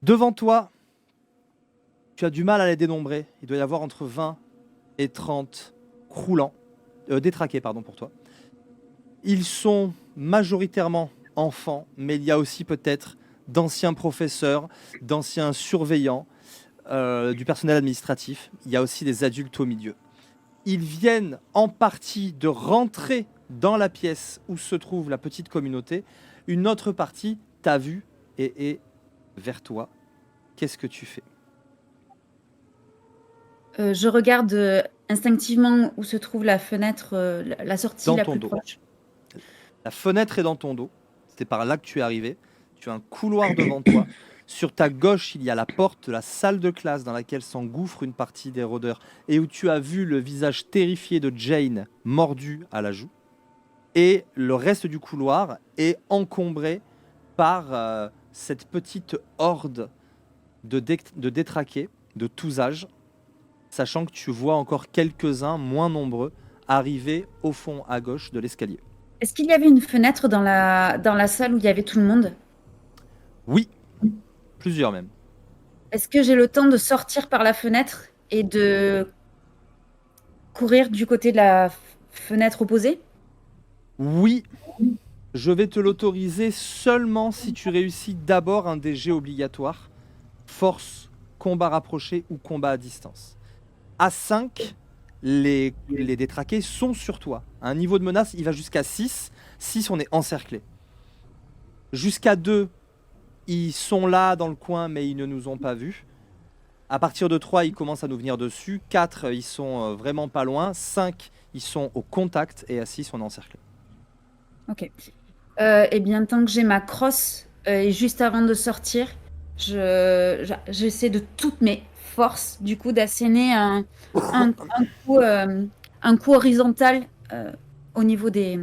Devant toi, tu as du mal à les dénombrer. Il doit y avoir entre 20 et 30 croulants, détraqués pardon pour toi. Ils sont majoritairement enfants, mais il y a aussi peut-être d'anciens professeurs, d'anciens surveillants, du personnel administratif. Il y a aussi des adultes au milieu. Ils viennent en partie de rentrer dans la pièce où se trouve la petite communauté. Une autre partie t'a vu et est vers toi. Qu'est-ce que tu fais? Je regarde instinctivement où se trouve la fenêtre, la sortie Dans la ton plus dos. proche. La fenêtre est dans ton dos. C'est par là que tu es arrivé. Tu as un couloir devant toi. Sur ta gauche, il y a la porte de la salle de classe dans laquelle s'engouffre une partie des rôdeurs et où tu as vu le visage terrifié de Jane mordu à la joue. Et le reste du couloir est encombré par cette petite horde de détraqués de tous âges, sachant que tu vois encore quelques-uns, moins nombreux, arriver au fond à gauche de l'escalier. Est-ce qu'il y avait une fenêtre dans la salle où il y avait tout le monde? Oui, plusieurs même. Est-ce que j'ai le temps de sortir par la fenêtre et de courir du côté de la fenêtre opposée? Oui, je vais te l'autoriser seulement si tu réussis d'abord un des jets obligatoires, force, combat rapproché ou combat à distance. À 5, les détraqués sont sur toi. À un niveau de menace, il va jusqu'à 6. 6, on est encerclé. Jusqu'à 2, ils sont là dans le coin, mais ils ne nous ont pas vus. À partir de 3, ils commencent à nous venir dessus. 4, ils sont vraiment pas loin. 5, ils sont au contact. Et à 6, on est encerclé. Ok. Eh bien, tant que j'ai ma crosse, et juste avant de sortir, j'essaie de toutes mes forces, du coup, d'asséner un, coup, euh, un coup horizontal au niveau des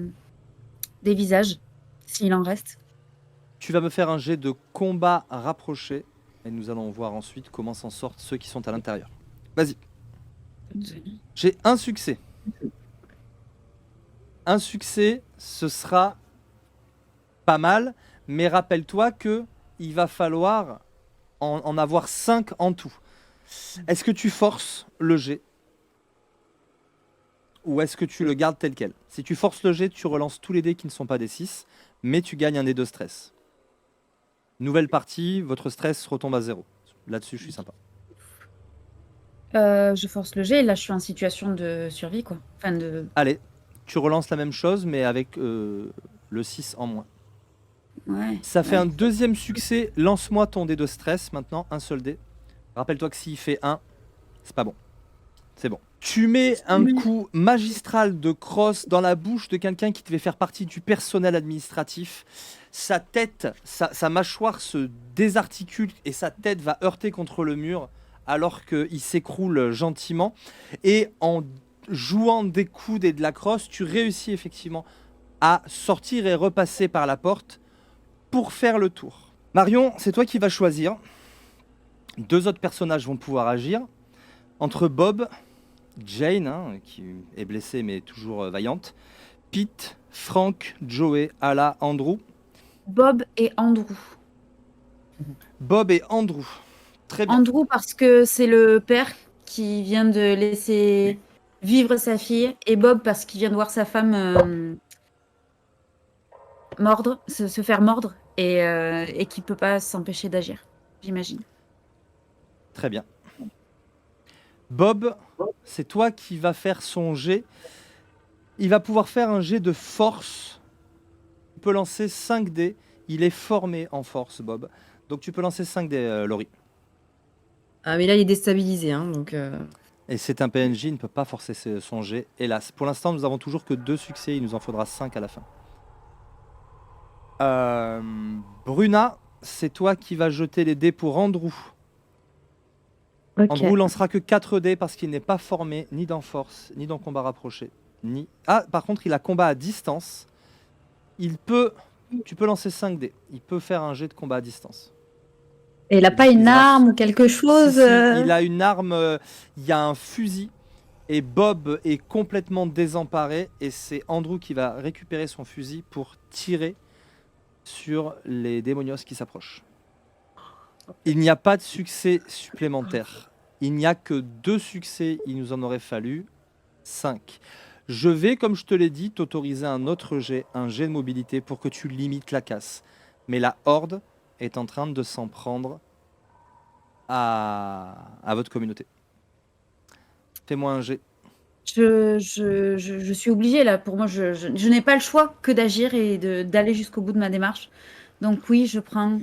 visages, s'il en reste. Tu vas me faire un jet de combat rapproché. Et nous allons voir ensuite comment s'en sortent ceux qui sont à l'intérieur. Vas-y. J'ai un succès. Un succès, ce sera pas mal. Mais rappelle-toi que il va falloir en avoir 5 en tout. Est-ce que tu forces le jet? Ou est-ce que tu le gardes tel quel? Si tu forces le jet, tu relances tous les dés qui ne sont pas des 6. Mais tu gagnes un dé de stress. Nouvelle partie, votre stress retombe à 0. Là-dessus, je suis sympa. Je force le jet, et là, je suis en situation de survie, quoi. Enfin, de... Allez, tu relances la même chose, mais avec le 6 en moins. Ouais, Ça fait ouais. un deuxième succès. Lance-moi ton dé de stress maintenant, un seul dé. Rappelle-toi que s'il fait 1, c'est pas bon. C'est bon. Tu mets un coup magistral de crosse dans la bouche de quelqu'un qui devait faire partie du personnel administratif. Sa tête, sa mâchoire se désarticule et sa tête va heurter contre le mur alors qu'il s'écroule gentiment. Et en jouant des coudes et de la crosse, tu réussis effectivement à sortir et repasser par la porte pour faire le tour. Marion, c'est toi qui vas choisir. Deux autres personnages vont pouvoir agir. Entre Bob, Jane, hein, qui est blessée mais toujours vaillante, Pete, Frank, Joey, Ala, Andrew. Bob et Andrew. Bob et Andrew. Très bien. Andrew parce que c'est le père qui vient de laisser vivre sa fille, et Bob parce qu'il vient de voir sa femme se faire mordre, et qui peut pas s'empêcher d'agir, j'imagine. Très bien. Bob, c'est toi qui vas faire son jet. Il va pouvoir faire un jet de force. Tu peux lancer 5 dés. Il est formé en force, Bob. Donc tu peux lancer 5 dés, Laurie. Ah, mais là, il est déstabilisé, hein, donc... Et c'est un PNJ, il ne peut pas forcer son jet, hélas. Pour l'instant, nous avons toujours que 2 succès, il nous en faudra 5 à la fin. Bruna, c'est toi qui vas jeter les dés pour Andrew. Ok. Andrew lancera que 4 dés parce qu'il n'est pas formé ni dans force, ni dans combat rapproché. Ah, par contre, il a combat à distance. Tu peux lancer 5 dés. Il peut faire un jet de combat à distance. Et il a pas une arme ou quelque chose? Il a une arme, il y a un fusil. Et Bob est complètement désemparé. Et c'est Andrew qui va récupérer son fusil pour tirer sur les démonios qui s'approchent. Il n'y a pas de succès supplémentaire. Il n'y a que 2 succès, il nous en aurait fallu 5. Je vais, comme je te l'ai dit, t'autoriser un autre jet, un jet de mobilité pour que tu limites la casse. Mais la horde est en train de s'en prendre à votre communauté. Fais-moi un jet. Je suis obligée là. Pour moi, je n'ai pas le choix que d'agir et d'aller jusqu'au bout de ma démarche. Donc oui, je prends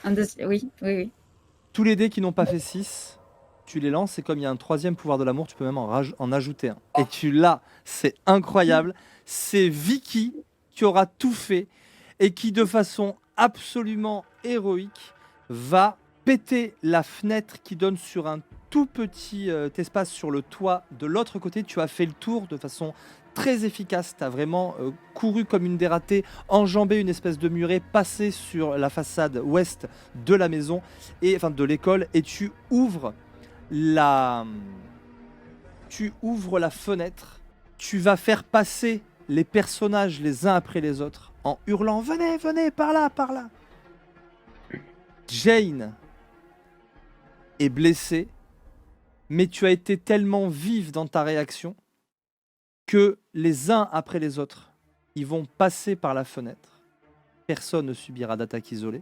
un deuxième. Oui, oui, oui. Tous les dés qui n'ont pas fait 6, tu les lances et comme il y a un 3e pouvoir de l'amour, tu peux même en ajouter un. Et tu l'as, c'est incroyable. C'est Vicky qui aura tout fait et qui, de façon absolument héroïque, va péter la fenêtre qui donne sur un tout petit espace sur le toit de l'autre côté. Tu as fait le tour de façon très efficace. Tu as vraiment couru comme une dératée, enjambé une espèce de muret, passé sur la façade ouest de la maison, enfin de l'école, et tu ouvres la fenêtre. Tu vas faire passer les personnages les uns après les autres en hurlant « Venez, venez, par là, par là !» Jane est blessée, mais tu as été tellement vive dans ta réaction que les uns après les autres, ils vont passer par la fenêtre. Personne ne subira d'attaque isolée.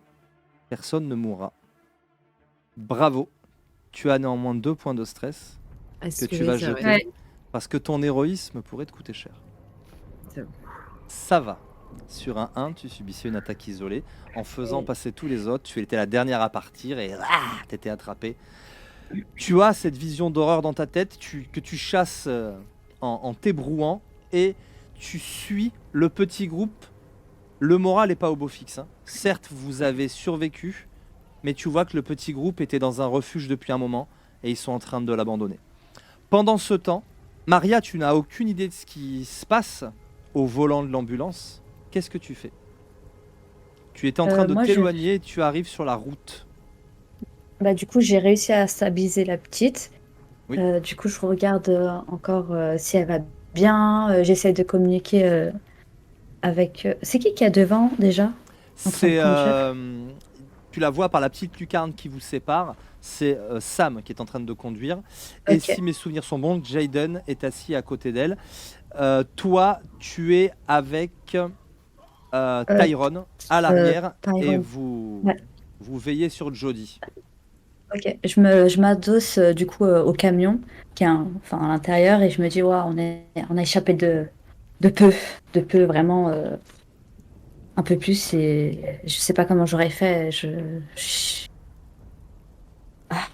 Personne ne mourra. Bravo. Tu as néanmoins 2 points de stress que tu vas jeter. Ouais. Parce que ton héroïsme pourrait te coûter cher. C'est bon. Ça va. Sur un 1, tu subissais une attaque isolée. En faisant passer tous les autres, tu étais la dernière à partir et t'étais attrapé. Tu as cette vision d'horreur dans ta tête que tu chasses en t'ébrouant et tu suis le petit groupe. Le moral n'est pas au beau fixe. Hein. Certes, vous avez survécu, mais tu vois que le petit groupe était dans un refuge depuis un moment et ils sont en train de l'abandonner. Pendant ce temps, Maria, tu n'as aucune idée de ce qui se passe au volant de l'ambulance. Qu'est-ce que tu fais? Tu étais en train de moi, t'éloigner et tu arrives sur la route. Bah, du coup, j'ai réussi à stabiliser la petite. Oui. Du coup, je regarde encore si elle va bien. J'essaie de communiquer avec. C'est qui a devant déjà? En train de C'est, conduire. tu la vois par la petite lucarne qui vous sépare. C'est Sam qui est en train de conduire. Et Ok. si mes souvenirs sont bons, Jaden est assis à côté d'elle. Toi, tu es avec Tyrone à l'arrière et Tyrone. vous, Ouais. vous veillez sur Jody. Ok. Je m'adosse du coup au camion qui est enfin, à l'intérieur et je me dis, ouais, on a échappé de peu, vraiment un peu plus et je sais pas comment j'aurais fait. Ah,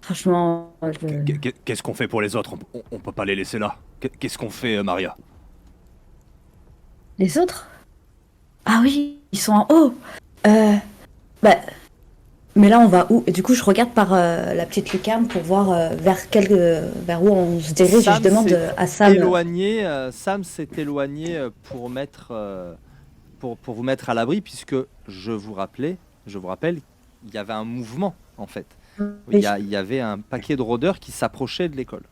franchement, Qu'est-ce qu'on fait pour les autres? On peut pas les laisser là. Qu'est-ce qu'on fait, Maria? les autres? Ah oui, ils sont en haut. Bah, mais là, on va où? Et du coup, je regarde par la petite lucarne pour voir vers où on se dirige. Et je demande à Sam. Sam s'est éloigné pour vous mettre à l'abri puisque je vous rappelle, il y avait un mouvement en fait. Il y avait un paquet de rôdeurs qui s'approchaient de l'école.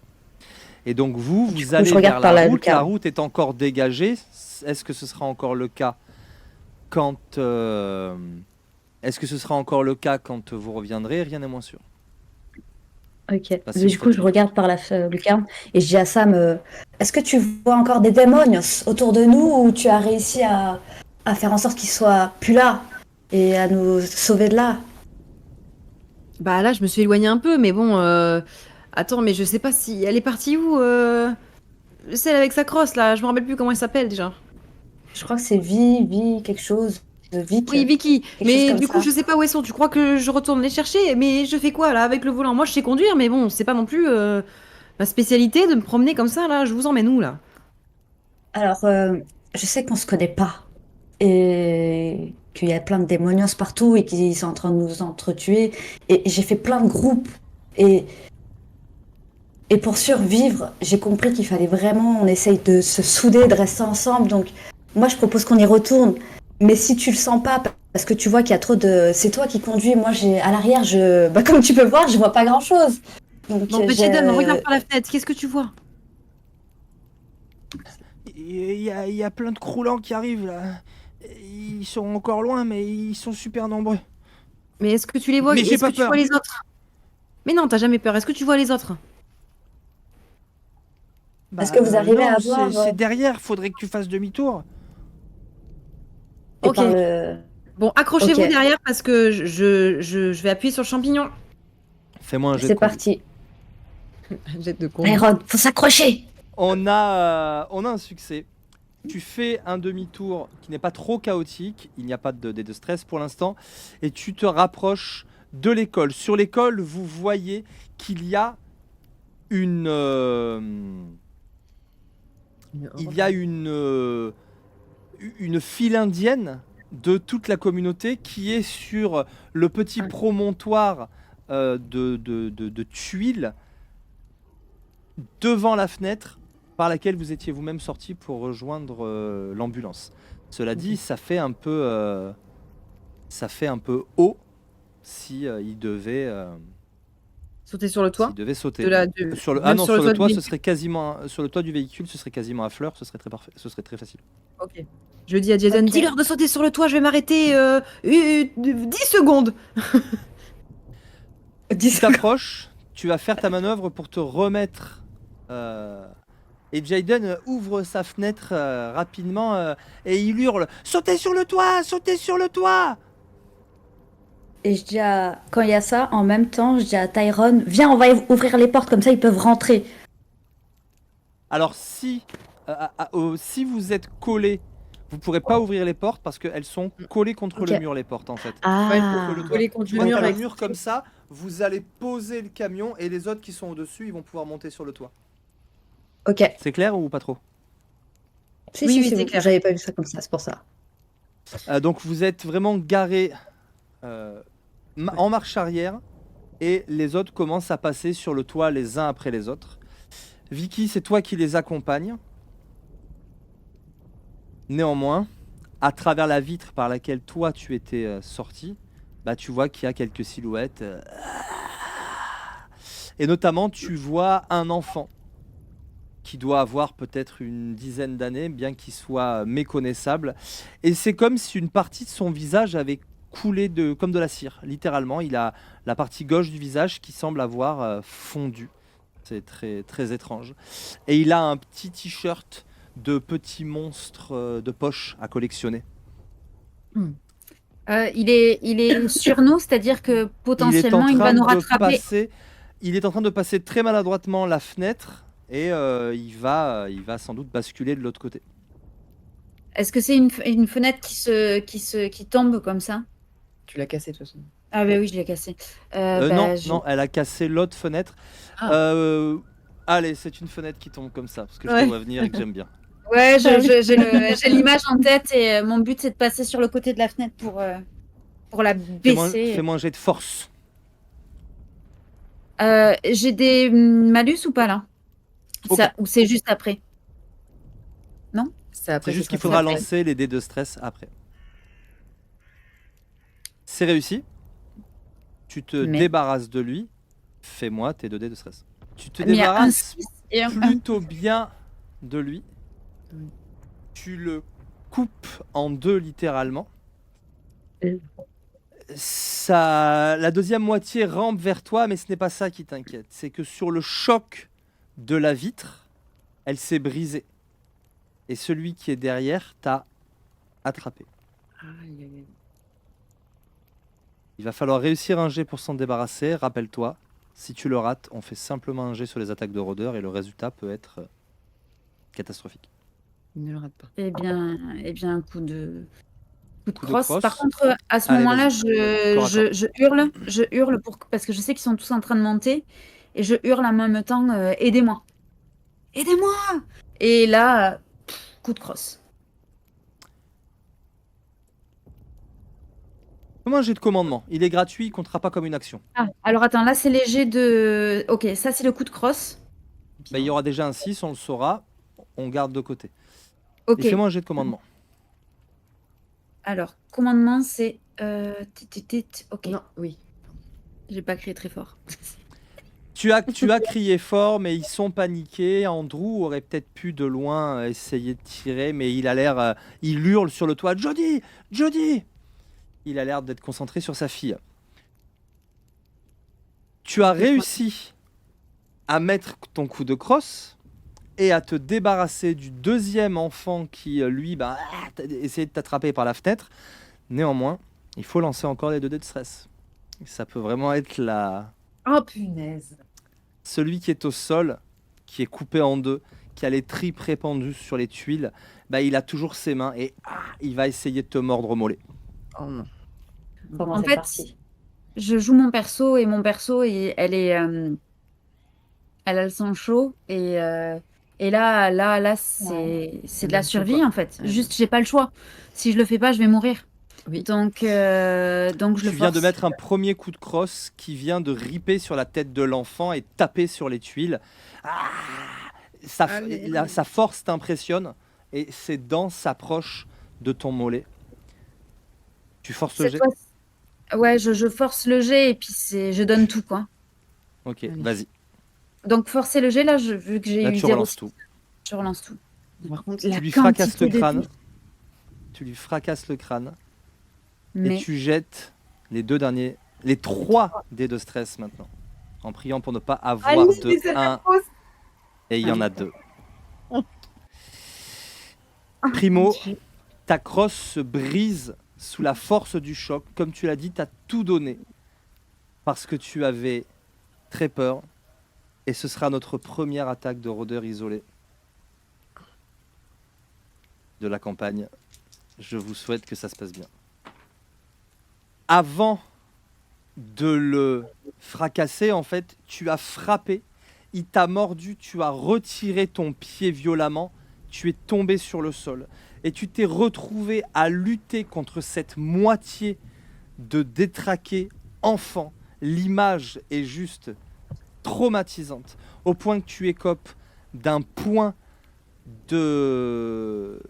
Et donc vous Du coup, allez je regarde vers par la la route. lucarne. La route est encore dégagée. Est-ce que ce sera encore le cas quand vous reviendrez? Rien n'est moins sûr. Ok. Pas si Mais vous du coup, faites je une- regarde par la lucarne et je dis à Sam, est-ce que tu vois encore des démonios autour de nous ou tu as réussi à faire en sorte qu'ils soient plus là et à nous sauver de là? Bah là, je me suis éloignée un peu, mais bon. Attends, mais je sais pas si. Elle est partie où celle avec sa crosse là, je me rappelle plus comment elle s'appelle déjà. Je crois que c'est Vi, quelque chose. Vic, Oui, Vicky. quelque chose Mais comme du coup, ça. je sais pas où elles sont. Tu crois que je retourne les chercher? Mais je fais quoi là avec le volant? Moi, je sais conduire, mais bon, c'est pas non plus ma spécialité de me promener comme ça là. Je vous emmène où là? Alors, je sais qu'on se connaît pas et qu'il y a plein de démonios partout et qu'ils sont en train de nous entretuer. Et j'ai fait plein de groupes et, et pour survivre, j'ai compris qu'il fallait vraiment, on essaye de se souder, de rester ensemble. Donc, moi, je propose qu'on y retourne. Mais si tu le sens pas, parce que tu vois qu'il y a trop de, c'est toi qui conduis. Moi, à l'arrière, bah, comme tu peux voir, je vois pas grand-chose. Donc, Bon, bah, Jaden, regarde par la fenêtre. Qu'est-ce que tu vois? Il y a plein de croulants qui arrivent là. Ils sont encore loin, mais ils sont super nombreux. Mais est-ce que tu les vois? Mais j'ai Est-ce pas que tu peur. vois les autres? Mais non, t'as jamais peur. Est-ce que tu vois les autres? Est-ce que vous arrivez à non, voir, c'est derrière, faudrait que tu fasses demi-tour. et Ok. par le... Bon, accrochez-vous Ok. derrière parce que je vais appuyer sur le champignon. Fais-moi un jet de C'est conduite. parti. Jet de con. Iron, faut s'accrocher. On a un succès. Tu fais un demi-tour qui n'est pas trop chaotique. Il n'y a pas de dé de stress pour l'instant. Et tu te rapproches de l'école. Sur l'école, vous voyez qu'il y a une... il y a une file indienne de toute la communauté qui est sur le petit promontoire de tuiles devant la fenêtre par laquelle vous étiez vous-même sorti pour rejoindre l'ambulance. Cela dit, ça fait un peu haut si il devait Sauter sur le toit. s'il devait sauter. Sur le, même non, sur le sur le toit toit, du ce serait quasiment sur le toit du véhicule, ce serait quasiment à fleur, ce serait très parfait, ce serait très facile. Ok. Je dis à Jason, Ok. dis-leur de sauter sur le toit, je vais m'arrêter 10 secondes. Tu t'approches, tu vas faire ta manœuvre pour te remettre. Et Jaden ouvre sa fenêtre rapidement et il hurle sautez sur le toit, sautez sur le toit. Et je dis quand il y a ça, en même temps, je dis à Tyrone, viens, on va ouvrir les portes, comme ça ils peuvent rentrer. Alors si vous êtes collés, vous pourrez pas ouvrir les portes parce qu'elles sont collées contre Ok. le mur les portes en fait. Ah, Le toit. Coller contre Tu le vois, mur t'as le avec- mur comme ça, vous allez poser le camion et les autres qui sont au-dessus, ils vont pouvoir monter sur le toit. ok. C'est clair ou pas trop? Si, Oui, si, oui, c'est c'est bon. clair. J'avais pas vu ça comme ça, c'est pour ça. Donc vous êtes vraiment garés en marche arrière et les autres commencent à passer sur le toit les uns après les autres. Vicky, c'est toi qui les accompagne. Néanmoins, à travers la vitre par laquelle toi tu étais sorti, bah, tu vois qu'il y a quelques silhouettes. Et notamment, tu vois un enfant qui doit avoir peut-être une dizaine d'années, bien qu'il soit méconnaissable. Et c'est comme si une partie de son visage avait coulé comme de la cire. Littéralement, il a la partie gauche du visage qui semble avoir fondu. C'est très, très étrange. Et il a un petit t-shirt de petits monstres de poche à collectionner. Il est sur nous, c'est-à-dire que potentiellement il va nous rattraper. Il est en train de passer très maladroitement la fenêtre et il va sans doute basculer de l'autre côté. Est-ce que c'est une fenêtre qui tombe comme ça? Tu l'as cassé de toute façon. Ah bah oui, je l'ai cassée. Non, elle a cassé l'autre fenêtre. Ah. Allez, c'est une fenêtre qui tombe comme ça, parce que je Ouais. te vois venir et que j'aime bien. Ouais, j'ai l'image en tête et mon but c'est de passer sur le côté de la fenêtre pour la baisser. Fais-moi un jet de force. J'ai des malus ou pas là? Ok. Ou c'est juste après? C'est juste qu'il faudra lancer les dés de stress après. C'est réussi. Tu te Mais- débarrasses de lui. Fais-moi tes 2 dés de stress. Tu te Mais il y a un débarrasses 6 et un 1. plutôt bien de lui. Oui. Tu le coupes en 2 littéralement. Mm. La deuxième moitié rampe vers toi, mais ce n'est pas ça qui t'inquiète. C'est que sur le choc de la vitre, elle s'est brisée. Et celui qui est derrière t'a attrapé. Il va falloir réussir un jet pour s'en débarrasser. Rappelle-toi, si tu le rates, on fait simplement un jet sur les attaques de rôdeur et le résultat peut être catastrophique. Ne le rate pas. Eh bien, un coup de de crosse. crosse. Par contre, à ce Allez, moment-là, vas-y. Corps à je hurle parce que je sais qu'ils sont tous en train de monter et je hurle en même temps, aidez-moi, aidez-moi. Et là, coup de crosse. Fais-moi un jet de commandement. Il est gratuit, il comptera pas comme une action. Ah, alors attends, là c'est léger de. Ok, ça c'est le coup de crosse. Bah, il y aura déjà un 6, on le saura. On garde de côté. Ok. Et fais-moi un jet de commandement. Alors, commandement, c'est. Ok, Non, oui. j'ai pas crié très fort. Tu as crié fort, mais ils sont paniqués. Andrew aurait peut-être pu de loin essayer de tirer, mais il a l'air. Il hurle sur le toit. Jody, Jody. Il a l'air d'être concentré sur sa fille. Tu as réussi à mettre ton coup de crosse et à te débarrasser du deuxième enfant qui, lui, essayé de t'attraper par la fenêtre. Néanmoins, il faut lancer encore les 2 dés de stress. Ça peut vraiment être Oh punaise. celui qui est au sol, qui est coupé en deux, qui a les tripes répandues sur les tuiles. Il a toujours ses mains et il va essayer de te mordre au mollet. Oh non. Bon, En c'est fait, parti. je joue mon perso et mon perso, elle est, elle a le sang chaud et là, c'est de la même tout, survie quoi. en fait. Ouais. Juste, j'ai pas le choix. Si je le fais pas, je vais mourir. Oui. Donc je le Tu viens de force. mettre un premier coup de crosse qui vient de ripper sur la tête de l'enfant et taper sur les tuiles. Sa force t'impressionne et ses dents s'approchent de ton mollet. Tu forces le Cette jet. fois, ouais, je force le jet et puis je donne tout quoi. Ok, Allez. vas-y. Donc forcer le jet là, vu que j'ai Là, eu tu 0, relances tout. je relance tout. Par contre, La Tu lui fracasses quantité le de crâne. dés. Tu lui fracasses le crâne. Et Mais tu jettes les 3 dés de stress maintenant. En priant pour ne pas avoir Alice, de mais c'est 1 fausse. et il y en a 2. Ah, Primo, j'ai- ta crosse se brise sous la force du choc. Comme tu l'as dit, tu as tout donné parce que tu avais très peur. Et ce sera notre première attaque de rôdeur isolé de la campagne. Je vous souhaite que ça se passe bien. Avant de le fracasser, en fait, tu as frappé, il t'a mordu, tu as retiré ton pied violemment, tu es tombé sur le sol et tu t'es retrouvé à lutter contre cette moitié de détraqué enfant. L'image est juste traumatisante au point que tu écopes d'un point de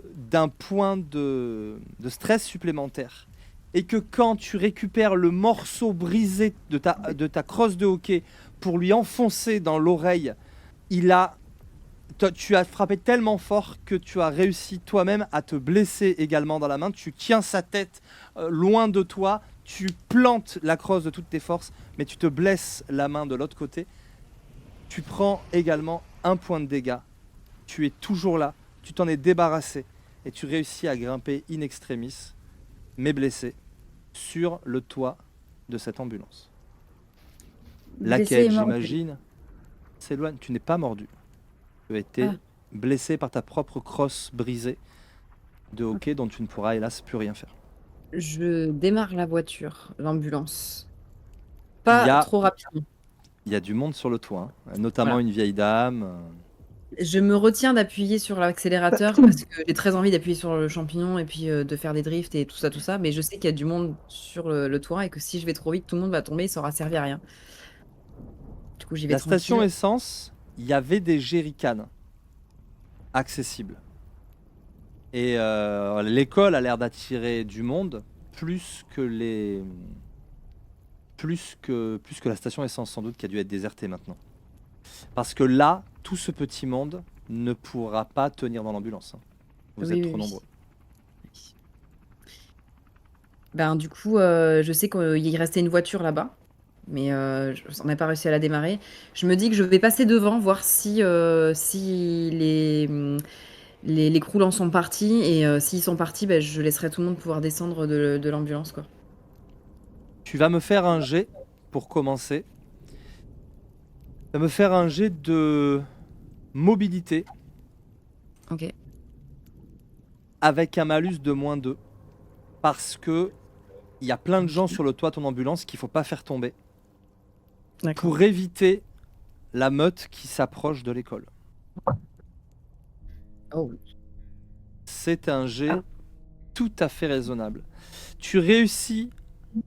stress supplémentaire et que quand tu récupères le morceau brisé de ta crosse de hockey pour lui enfoncer dans l'oreille, tu as frappé tellement fort que tu as réussi toi-même à te blesser également dans la main. Tu tiens sa tête loin de toi, tu plantes la crosse de toutes tes forces, mais tu te blesses la main de l'autre côté. Tu prends également 1 point de dégâts. Tu es toujours là, tu t'en es débarrassé et tu réussis à grimper in extremis, mais blessé, sur le toit de cette ambulance. Blessé Laquelle, et mordu. j'imagine, s'éloigne. Tu n'es pas mordu. Tu as été Ah. blessé par ta propre crosse brisée de hockey dont tu ne pourras hélas plus rien faire. Je démarre la voiture, l'ambulance. Il y Pas a- trop rapidement. Il y a du monde sur le toit, hein, notamment Voilà. une vieille dame. Je me retiens d'appuyer sur l'accélérateur parce que j'ai très envie d'appuyer sur le champignon et puis de faire des drifts et tout ça. Mais je sais qu'il y a du monde sur le toit et que si je vais trop vite, tout le monde va tomber, ça aura servi à rien. Du coup, j'y vais La station tranquille. essence, il y avait des jerrycans accessibles. Et l'école a l'air d'attirer du monde plus que la station essence sans doute qui a dû être désertée maintenant. Parce que là, tout ce petit monde ne pourra pas tenir dans l'ambulance. Hein. Vous Oui, êtes oui, trop oui. nombreux. Ben, du coup, je sais qu'il restait une voiture là-bas, mais on n'a pas réussi à la démarrer. Je me dis que je vais passer devant, voir si les croulants sont partis, et s'ils sont partis, ben, je laisserai tout le monde pouvoir descendre de l'ambulance, quoi. Tu vas me faire un jet pour commencer. Tu vas me faire un jet de mobilité Ok. avec un malus de -2. Parce que il y a plein de gens sur le toit de ton ambulance qu'il faut pas faire tomber. D'accord. Pour éviter la meute qui s'approche de l'école. Oh. C'est un jet tout à fait raisonnable. Tu réussis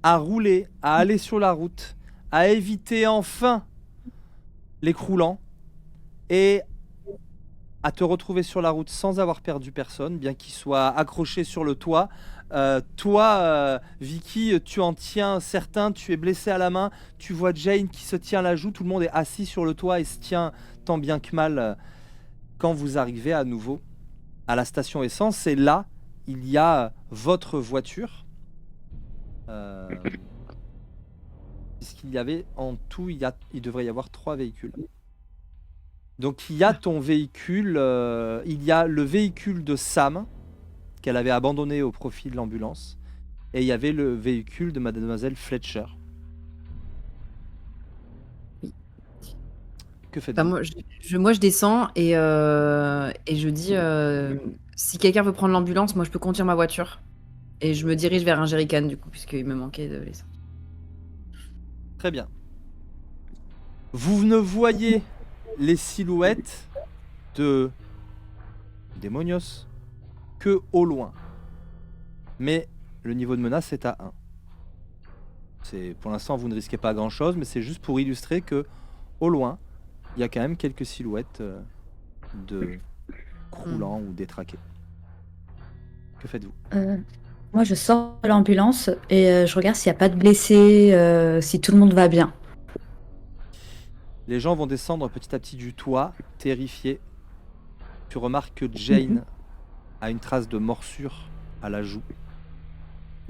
à rouler, à aller sur la route, à éviter enfin les croulants et à te retrouver sur la route sans avoir perdu personne, bien qu'il soit accroché sur le toit. Toi, Vicky, tu en tiens certains, tu es blessé à la main, tu vois Jane qui se tient la joue, tout le monde est assis sur le toit et se tient tant bien que mal quand vous arrivez à nouveau à la station essence. Et là, il y a votre voiture. puisqu'il y avait en tout, il devrait y avoir 3 véhicules. Donc il y a ton véhicule, il y a le véhicule de Sam, qu'elle avait abandonné au profit de l'ambulance, et il y avait le véhicule de mademoiselle Fletcher. Oui. Que faites-vous? Moi, je descends et je dis si quelqu'un veut prendre l'ambulance, moi je peux conduire ma voiture. Et je me dirige vers un jerrycan du coup, puisqu'il me manquait de l'essence. Très bien. Vous ne voyez les silhouettes de Démonios que au loin. Mais le niveau de menace est à 1. Pour l'instant, vous ne risquez pas grand-chose, mais c'est juste pour illustrer que au loin, il y a quand même quelques silhouettes de croulants ou détraqués. Que faites-vous? Moi, je sors de l'ambulance et je regarde s'il n'y a pas de blessés, si tout le monde va bien. Les gens vont descendre petit à petit du toit, terrifiés. Tu remarques que Jane a une trace de morsure à la joue.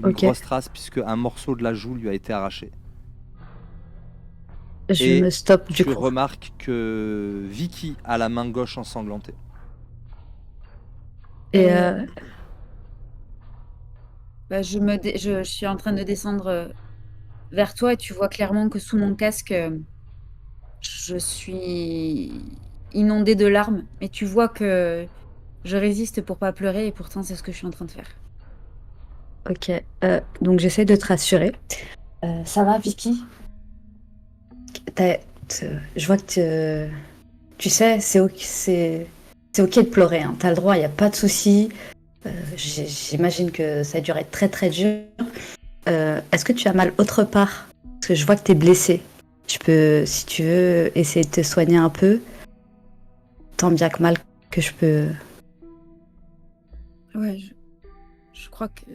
Une Ok. grosse trace, puisque un morceau de la joue lui a été arraché. Je Et me stoppe du Tu coup. remarques que Vicky a la main gauche ensanglantée. Et Bah, je suis en train de descendre vers toi et tu vois clairement que sous mon casque, je suis inondée de larmes. Mais tu vois que je résiste pour pas pleurer et pourtant c'est ce que je suis en train de faire. ok. Donc j'essaie de te rassurer. Ça va, Vicky? Je vois que tu sais, c'est ok de pleurer. Hein. T'as le droit, il n'y a pas de souci. J'imagine que ça a dû être très très dur. Est-ce que tu as mal autre part? Parce que je vois que t'es blessée. Je peux, si tu veux, essayer de te soigner un peu. Tant bien que mal que je peux. Ouais, je crois que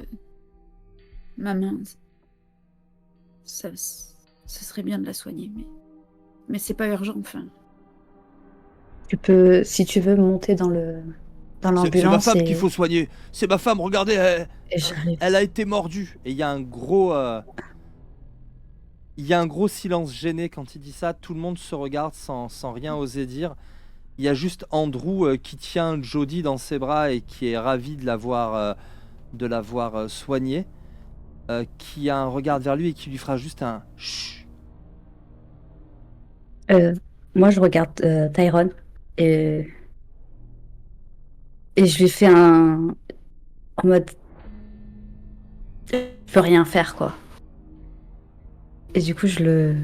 ma main, ce serait bien de la soigner, mais c'est pas urgent, enfin. Tu peux, si tu veux, monter dans C'est ma l'ambulance femme qu'il faut soigner. C'est ma femme, regardez, et j'arrive. Elle a été mordue. Et il y a un gros... il y a un gros silence gêné quand il dit ça. Tout le monde se regarde sans rien oser dire. Il y a juste Andrew qui tient Jodie dans ses bras et qui est ravi de l'avoir soignée. Qui a un regard vers lui et qui lui fera juste un chut. Moi, je regarde Tyrone et je lui fais en mode, je peux rien faire quoi. Et du coup, je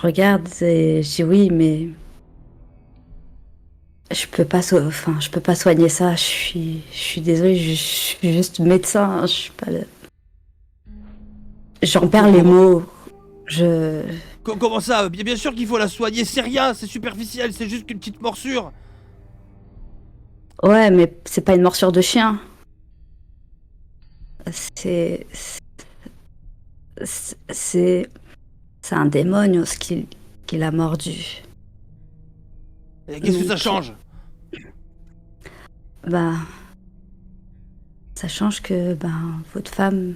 regarde et je dis oui, mais je peux pas, je peux pas soigner ça. Je suis désolée, je suis juste médecin. Hein, je suis pas. J'en perds les mots. Comment ça? Bien sûr qu'il faut la soigner, c'est rien, c'est superficiel, c'est juste qu'une petite morsure. Ouais, mais c'est pas une morsure de chien. C'est un démonios qui l'a mordu. Et qu'est-ce que ça change? Bah, ça change que votre femme,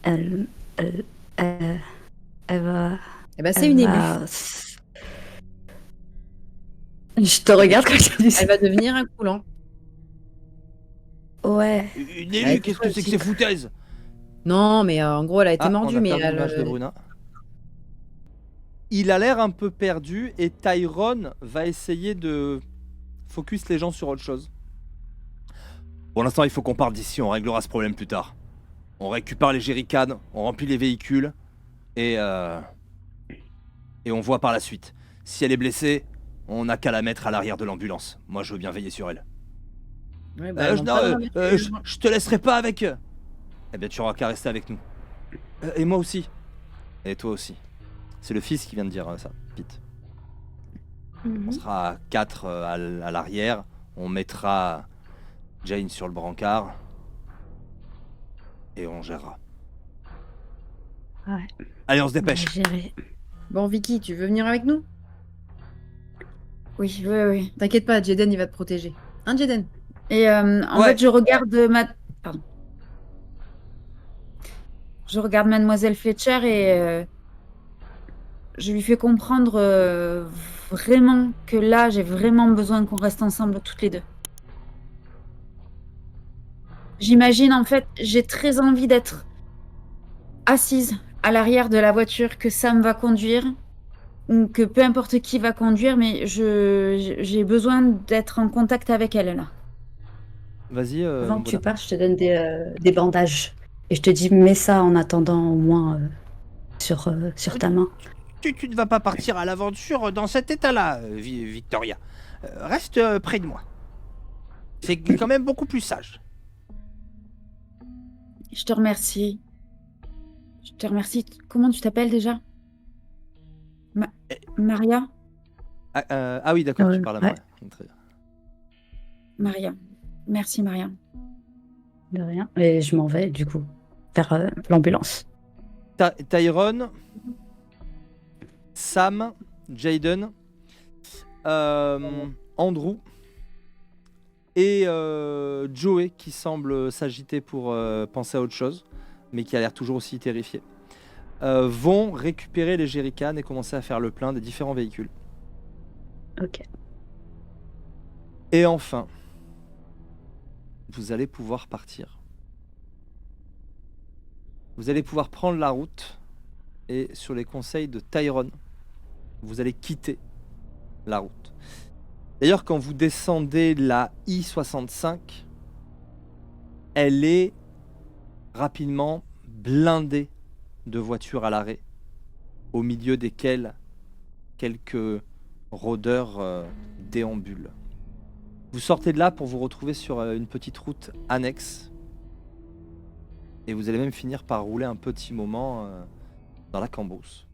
elle va. Eh ben, c'est une élue. Je te regarde quand tu dis ça. Elle va devenir un coulant. Ouais. Une Ouais, élue, qu'est-ce que c'est que ces foutaises? Non, mais en gros, elle a été Ah, mordue, on a mais perdu elle. l'image de Bruna. Il a l'air un peu perdu et Tyrone va essayer de focus les gens sur autre chose. Pour l'instant, il faut qu'on parte d'ici, on réglera ce problème plus tard. On récupère les jerrycans, on remplit les véhicules et on voit par la suite. Si elle est blessée, on n'a qu'à la mettre à l'arrière de l'ambulance. Moi, je veux bien veiller sur elle. Ouais, bah, elle Non, monte pas dans la voiture. je te laisserai pas avec eux. Eh bien, tu auras qu'à rester avec nous. Et moi aussi. Et toi aussi. C'est le fils qui vient de dire ça, Pete. On sera 4 à l'arrière. On mettra Jane sur le brancard. Et on gérera. Ouais. Allez, on se dépêche. Gérer. Bon, Vicky, tu veux venir avec nous? Oui, oui. T'inquiète pas, Jaden, il va te protéger. Hein, Jaden? Et en Ouais. fait, je regarde Je regarde Mademoiselle Fletcher et je lui fais comprendre vraiment que là, j'ai vraiment besoin qu'on reste ensemble toutes les deux. J'imagine, en fait, j'ai très envie d'être assise à l'arrière de la voiture que Sam va conduire, ou que peu importe qui va conduire, mais j'ai besoin d'être en contact avec elle, là. Vas-y, Avant que tu Boda. partes, je te donne des bandages. Et je te dis, mets ça en attendant au moins sur ta main. Tu ne vas pas partir à l'aventure dans cet état-là, Victoria. Reste près de moi. C'est quand même beaucoup plus sage. Je te remercie. Je te remercie. Comment tu t'appelles déjà? Maria? Ah oui, d'accord, tu parles à moi. Ouais. Très bien. Maria. Merci, Maria. De rien. Et je m'en vais, du coup, vers l'ambulance. Tyrone, Sam, Jaden, Andrew et Joey qui semble s'agiter pour penser à autre chose, mais qui a l'air toujours aussi terrifié, vont récupérer les jerrycans et commencer à faire le plein des différents véhicules. Ok. Et enfin, vous allez pouvoir partir. Vous allez pouvoir prendre la route et sur les conseils de Tyrone, vous allez quitter la route. D'ailleurs, quand vous descendez la I-65, elle est rapidement blindée de voitures à l'arrêt, au milieu desquelles quelques rôdeurs déambulent. Vous sortez de là pour vous retrouver sur une petite route annexe. Et vous allez même finir par rouler un petit moment dans la cambrousse.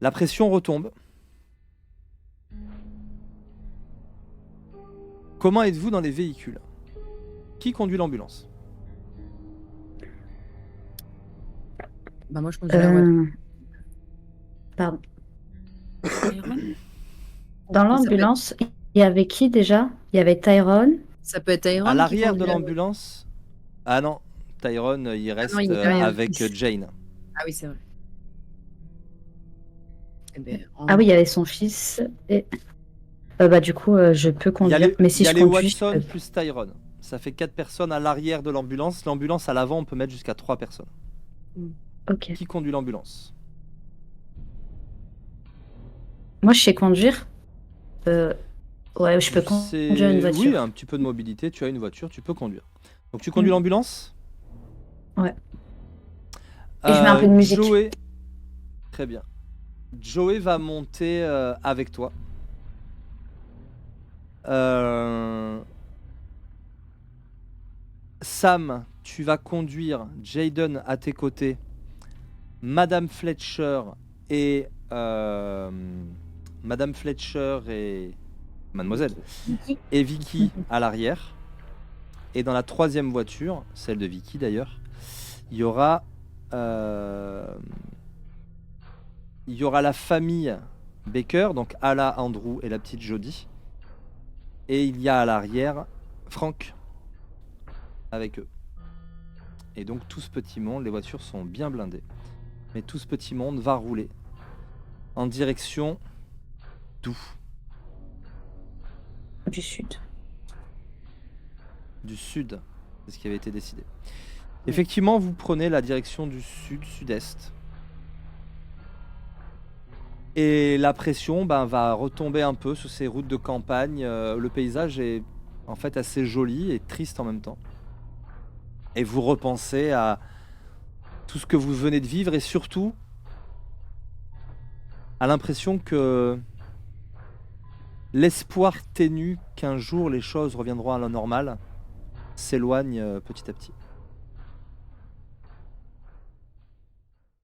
La pression retombe. Comment êtes-vous dans les véhicules? Qui conduit l'ambulance? Bah moi je conduis la voiture. Pardon. Tyrone? Dans l'ambulance, il y avait qui déjà? Il y avait Tyrone. Ça peut être Tyrone À qui l'arrière de conduit la l'ambulance. Ah non, Tyrone, il reste il est derrière. avec Jane. voiture. Ah oui, c'est vrai. Eh ben, Ah oui, il y avait son fils. Et bah du coup, je peux Il y conduire. a les, Mais si il y a je les conduis, Watson plus Tyrone. Ça fait 4 personnes à l'arrière de l'ambulance. L'ambulance à l'avant, on peut mettre jusqu'à 3 personnes. Ok. Qui conduit l'ambulance? Moi, je sais conduire. Ouais, je peux conduire une voiture. Oui, un petit peu de mobilité. Tu as une voiture, tu peux conduire. Donc tu conduis l'ambulance? Ouais. Et je mets un peu de musique. Joey. Très bien. Joey va monter avec toi. Sam, tu vas conduire Jaden à tes côtés, Madame Fletcher et Mademoiselle et Vicky à l'arrière. Et dans la troisième voiture, celle de Vicky d'ailleurs, il y aura la famille Baker, donc Ala, Andrew et la petite Jodie. Et il y a à l'arrière Frank avec eux. Et donc tout ce petit monde, les voitures sont bien blindées, mais tout ce petit monde va rouler en direction d'où? Du sud. Du sud, c'est ce qui avait été décidé. Effectivement, vous prenez la direction du sud-sud-est. Et la pression va retomber un peu sur ces routes de campagne. Le paysage est en fait assez joli et triste en même temps. Et vous repensez à tout ce que vous venez de vivre et surtout à l'impression que l'espoir ténu qu'un jour les choses reviendront à la normale s'éloigne petit à petit.